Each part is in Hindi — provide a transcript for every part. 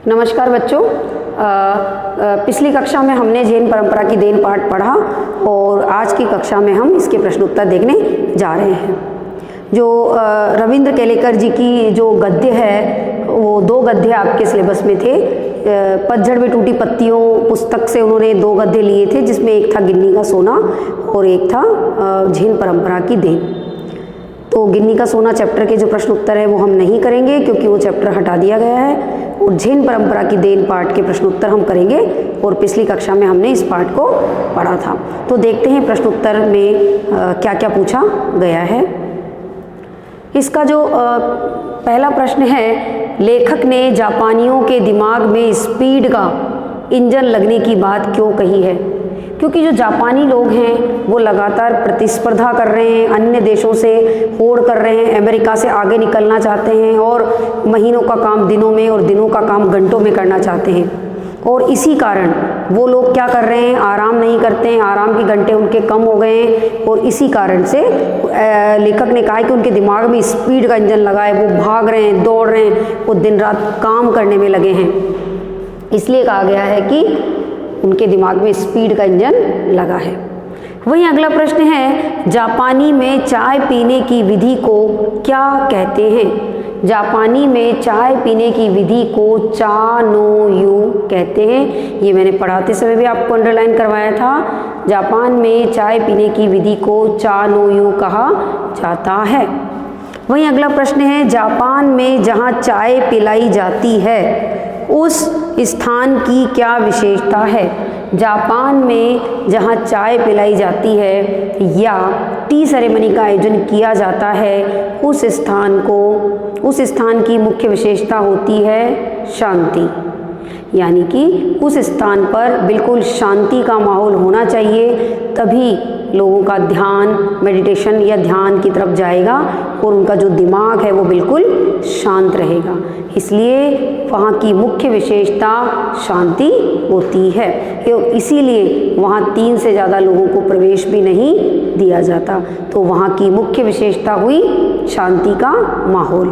नमस्कार बच्चों। पिछली कक्षा में हमने जैन परंपरा की देन पाठ पढ़ा और आज की कक्षा में हम इसके प्रश्न उत्तर देखने जा रहे हैं। जो रविंद्र केलेकर जी की जो गद्य है वो दो गद्य आपके सिलेबस में थे। पतझड़ में टूटी पत्तियों पुस्तक से उन्होंने दो गद्य लिए थे, जिसमें एक था गिन्नी का सोना और एक था जैन परंपरा की देन। तो गिन्नी का सोना चैप्टर के जो प्रश्न उत्तर है वो हम नहीं करेंगे क्योंकि वो चैप्टर हटा दिया गया है, और जैन परंपरा की देन पाठ के प्रश्न उत्तर हम करेंगे। और पिछली कक्षा में हमने इस पाठ को पढ़ा था। तो देखते हैं प्रश्न उत्तर में क्या क्या पूछा गया है। इसका जो पहला प्रश्न है, लेखक ने जापानियों के दिमाग में स्पीड का इंजन लगने की बात क्यों कही है? क्योंकि जो जापानी लोग हैं वो लगातार प्रतिस्पर्धा कर रहे हैं, अन्य देशों से होड़ कर रहे हैं, अमेरिका से आगे निकलना चाहते हैं और महीनों का काम दिनों में और दिनों का काम घंटों में करना चाहते हैं। और इसी कारण वो लोग क्या कर रहे हैं, आराम नहीं करते हैं, आराम के घंटे उनके कम हो गए हैं। और इसी कारण से लेखक ने कहा है कि उनके दिमाग में स्पीड का इंजन लगा है, वो भाग रहे हैं, दौड़ रहे हैं, वो दिन रात काम करने में लगे हैं। इसलिए कहा गया है कि उनके दिमाग में स्पीड का इंजन लगा है। वहीं अगला प्रश्न है, जापानी में चाय पीने की विधि को क्या कहते हैं? जापानी में चाय पीने की विधि को चा नो यू कहते हैं। ये मैंने पढ़ाते समय भी आपको अंडरलाइन करवाया था। जापान में चाय पीने की विधि को चा नो यू कहा जाता है। वहीं अगला प्रश्न है, जापान में जहाँ चाय पिलाई जाती है उस स्थान की क्या विशेषता है? जापान में जहाँ चाय पिलाई जाती है या टी सेरेमनी का आयोजन किया जाता है उस स्थान की मुख्य विशेषता होती है शांति। यानी कि उस स्थान पर बिल्कुल शांति का माहौल होना चाहिए, तभी लोगों का ध्यान मेडिटेशन या ध्यान की तरफ जाएगा और उनका जो दिमाग है वो बिल्कुल शांत रहेगा। इसलिए वहाँ की मुख्य विशेषता शांति होती है। इसीलिए वहाँ 3 से ज़्यादा लोगों को प्रवेश भी नहीं दिया जाता। तो वहाँ की मुख्य विशेषता हुई शांति का माहौल।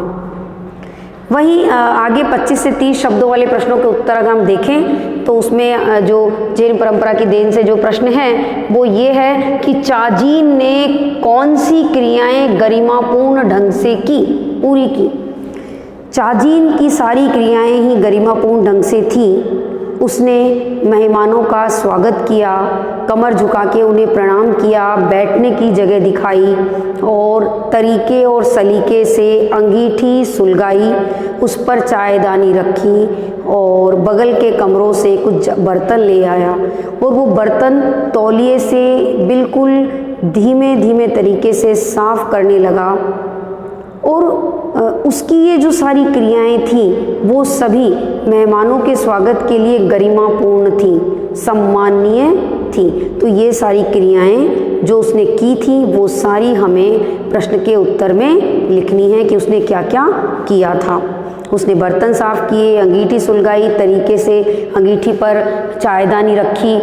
वहीं आगे 25 से 30 शब्दों वाले प्रश्नों के उत्तर अगर हम देखें तो उसमें जो जैन परंपरा की देन से जो प्रश्न है वो ये है कि चाजीन ने कौन सी क्रियाएं गरिमापूर्ण ढंग से पूरी की? चाजीन की सारी क्रियाएं ही गरिमापूर्ण ढंग से थी। उसने मेहमानों का स्वागत किया, कमर झुका के उन्हें प्रणाम किया, बैठने की जगह दिखाई और तरीके और सलीके से अंगीठी सुलगाई, उस पर चायदानी रखी और बगल के कमरों से कुछ बर्तन ले आया और वो बर्तन तौलिए से बिल्कुल धीमे धीमे तरीके से साफ करने लगा। और उसकी ये जो सारी क्रियाएं थीं वो सभी मेहमानों के स्वागत के लिए गरिमापूर्ण थीं, सम्माननीय थीं। तो ये सारी क्रियाएं जो उसने की थी वो सारी हमें प्रश्न के उत्तर में लिखनी है कि उसने क्या क्या किया था। उसने बर्तन साफ किए, अंगीठी सुलगाई, तरीके से अंगीठी पर चायदानी रखी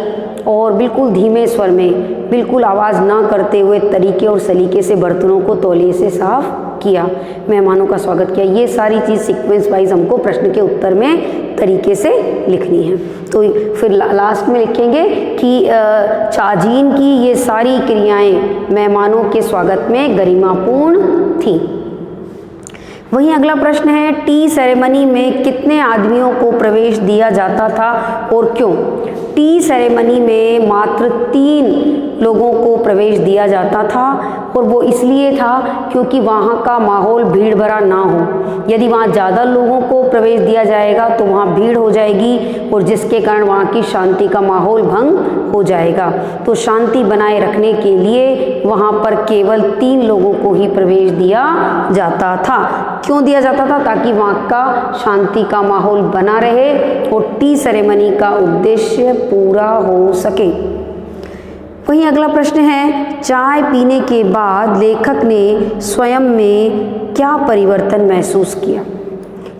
और बिल्कुल धीमे स्वर में, बिल्कुल आवाज़ ना करते हुए तरीके और सलीके से बर्तनों को तौलिए से साफ किया, मेहमानों का स्वागत किया। ये सारी चीज़ सीक्वेंस वाइज हमको प्रश्न के उत्तर में तरीके से लिखनी है। तो फिर लास्ट में लिखेंगे कि चाजीन की ये सारी क्रियाएं मेहमानों के स्वागत में गरिमापूर्ण थी। वहीं अगला प्रश्न है, टी सेरेमनी में कितने आदमियों को प्रवेश दिया जाता था और क्यों? टी सेरेमनी में मात्र 3 लोगों को प्रवेश दिया जाता था और वो इसलिए था क्योंकि वहाँ का माहौल भीड़ भरा ना हो। यदि वहाँ ज़्यादा लोगों को प्रवेश दिया जाएगा तो वहाँ भीड़ हो जाएगी और जिसके कारण वहाँ की शांति का माहौल भंग हो जाएगा। तो शांति बनाए रखने के लिए वहाँ पर केवल 3 लोगों को ही प्रवेश दिया जाता था। क्यों दिया जाता था? ताकि वहाँ का शांति का माहौल बना रहे और टी सेरेमनी का उद्देश्य पूरा हो सके। वहीं अगला प्रश्न है, चाय पीने के बाद लेखक ने स्वयं में क्या परिवर्तन महसूस किया?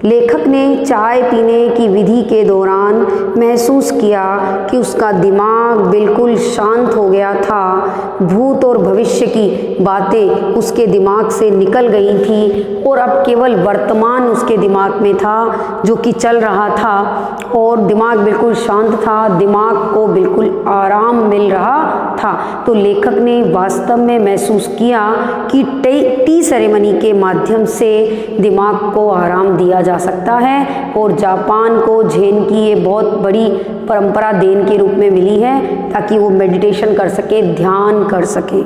लेखक ने चाय पीने की विधि के दौरान महसूस किया कि उसका दिमाग बिल्कुल शांत हो गया था। भूत और भविष्य की बातें उसके दिमाग से निकल गई थी और अब केवल वर्तमान उसके दिमाग में था जो कि चल रहा था, और दिमाग बिल्कुल शांत था, दिमाग को बिल्कुल आराम मिल रहा था। तो लेखक ने वास्तव में महसूस किया कि टी सेरेमनी के माध्यम से दिमाग को आराम दिया जा सकता है, और जापान को झेन की ये बहुत बड़ी परंपरा देन के रूप में मिली है ताकि वो मेडिटेशन कर सके, ध्यान कर सके।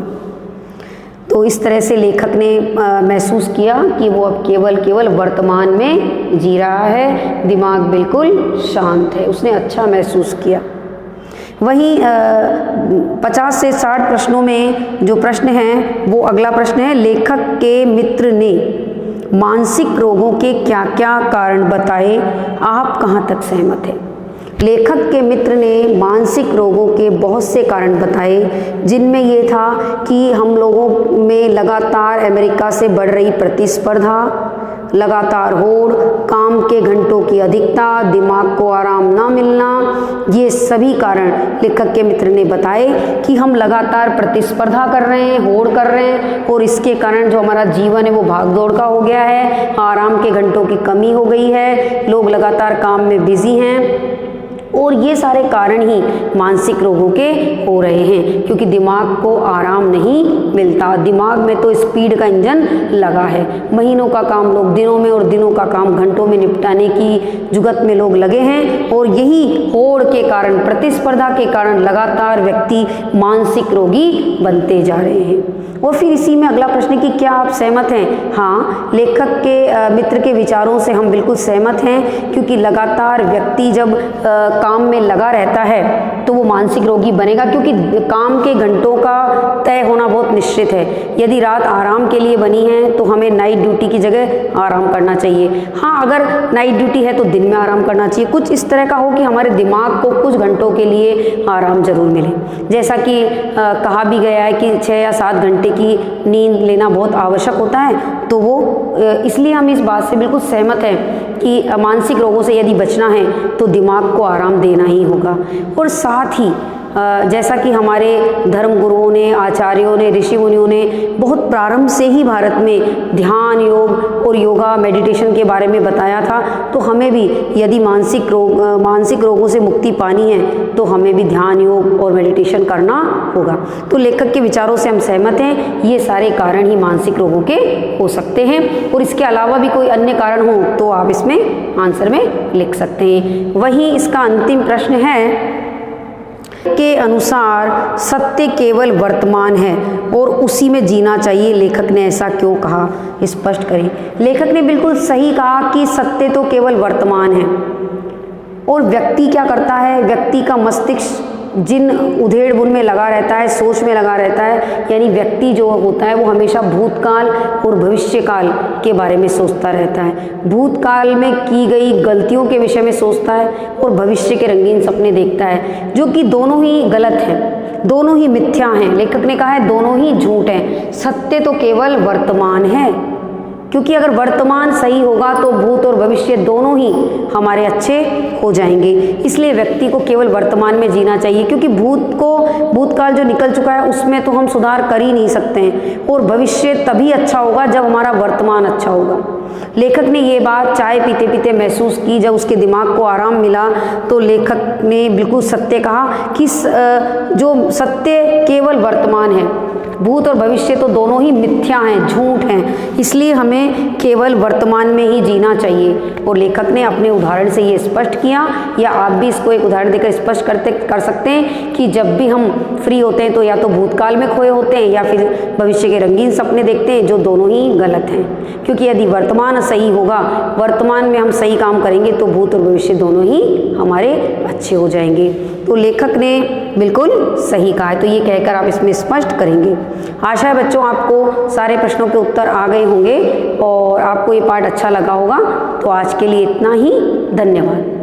तो इस तरह से लेखक ने महसूस किया कि वो अब केवल वर्तमान में जी रहा है, दिमाग बिल्कुल शांत है, उसने अच्छा महसूस किया। वहीं 50 से 60 प्रश्नों में जो प्रश्न हैं वो अगला प्रश्न है, लेखक के मित्र ने मानसिक रोगों के क्या क्या कारण बताए, आप कहाँ तक सहमत हैं? लेखक के मित्र ने मानसिक रोगों के बहुत से कारण बताए, जिनमें ये था कि हम लोगों में लगातार अमेरिका से बढ़ रही प्रतिस्पर्धा, लगातार होड़, काम के घंटों की अधिकता, दिमाग को आराम ना मिलना, ये सभी कारण लेखक के मित्र ने बताए कि हम लगातार प्रतिस्पर्धा कर रहे हैं, होड़ कर रहे हैं, और इसके कारण जो हमारा जीवन है वो भागदौड़ का हो गया है, आराम के घंटों की कमी हो गई है, लोग लगातार काम में बिजी हैं, और ये सारे कारण ही मानसिक रोगों के हो रहे हैं, क्योंकि दिमाग को आराम नहीं मिलता। दिमाग में तो स्पीड का इंजन लगा है, महीनों का काम लोग दिनों में और दिनों का काम घंटों में निपटाने की जुगत में लोग लगे हैं, और यही होड़ के कारण, प्रतिस्पर्धा के कारण लगातार व्यक्ति मानसिक रोगी बनते जा रहे हैं। और फिर इसी में अगला प्रश्न कि क्या आप सहमत हैं? हाँ, लेखक के मित्र के विचारों से हम बिल्कुल सहमत हैं, क्योंकि लगातार व्यक्ति जब काम में लगा रहता है तो वो मानसिक रोगी बनेगा, क्योंकि काम के घंटों का तय होना बहुत निश्चित है। यदि रात आराम के लिए बनी है तो हमें नाइट ड्यूटी की जगह आराम करना चाहिए। हाँ, अगर नाइट ड्यूटी है तो दिन में आराम करना चाहिए। कुछ इस तरह का हो कि हमारे दिमाग को कुछ घंटों के लिए आराम जरूर मिले। जैसा कि कहा भी गया है कि 6 या 7 घंटे की नींद लेना बहुत आवश्यक होता है, तो वो इसलिए हम इस बात से बिल्कुल सहमत हैं कि मानसिक रोगों से यदि बचना है तो दिमाग को आराम देना ही होगा। और साथ ही जैसा कि हमारे धर्म गुरुओं ने, आचार्यों ने, ऋषि मुनियों ने बहुत प्रारंभ से ही भारत में ध्यान, योग और योगा, मेडिटेशन के बारे में बताया था, तो हमें भी यदि मानसिक रोगों से मुक्ति पानी है तो हमें भी ध्यान, योग और मेडिटेशन करना होगा। तो लेखक के विचारों से हम सहमत हैं, ये सारे कारण ही मानसिक रोगों के हो सकते हैं, और इसके अलावा भी कोई अन्य कारण हो तो आप इसमें आंसर में लिख सकते हैं। वहीं इसका अंतिम प्रश्न है के अनुसार सत्य केवल वर्तमान है और उसी में जीना चाहिए, लेखक ने ऐसा क्यों कहा, स्पष्ट करें। लेखक ने बिल्कुल सही कहा कि सत्य तो केवल वर्तमान है, और व्यक्ति क्या करता है, व्यक्ति का मस्तिष्क जिन उधेड़-बुन में लगा रहता है, सोच में लगा रहता है, यानी व्यक्ति जो होता है वो हमेशा भूतकाल और भविष्यकाल के बारे में सोचता रहता है। भूतकाल में की गई गलतियों के विषय में सोचता है और भविष्य के रंगीन सपने देखता है, जो कि दोनों ही गलत हैं, दोनों ही मिथ्या हैं। लेखक ने कहा है दोनों ही झूठ हैं। सत्य तो केवल वर्तमान है, क्योंकि अगर वर्तमान सही होगा तो भूत और भविष्य दोनों ही हमारे अच्छे हो जाएंगे। इसलिए व्यक्ति को केवल वर्तमान में जीना चाहिए, क्योंकि भूतकाल जो निकल चुका है उसमें तो हम सुधार कर ही नहीं सकते हैं, और भविष्य तभी अच्छा होगा जब हमारा वर्तमान अच्छा होगा। लेखक ने ये बात चाय पीते पीते महसूस की। जब उसके दिमाग को आराम मिला तो लेखक ने बिल्कुल सत्य कहा कि जो सत्य केवल वर्तमान है, भूत और भविष्य तो दोनों ही मिथ्या हैं, झूठ हैं, इसलिए हमें केवल वर्तमान में ही जीना चाहिए। और लेखक ने अपने उदाहरण से ये स्पष्ट किया, या आप भी इसको एक उदाहरण देकर स्पष्ट कर सकते हैं कि जब भी हम फ्री होते हैं तो या तो भूतकाल में खोए होते हैं या फिर भविष्य के रंगीन सपने देखते हैं, जो दोनों ही गलत हैं। क्योंकि यदि वर्तमान सही होगा, वर्तमान में हम सही काम करेंगे तो भूत और भविष्य दोनों ही हमारे अच्छे हो जाएंगे। तो लेखक ने बिल्कुल सही कहा है, तो ये कहकर आप इसमें स्पष्ट करेंगे। आशा है बच्चों आपको सारे प्रश्नों के उत्तर आ गए होंगे और आपको ये पाठ अच्छा लगा होगा। तो आज के लिए इतना ही, धन्यवाद।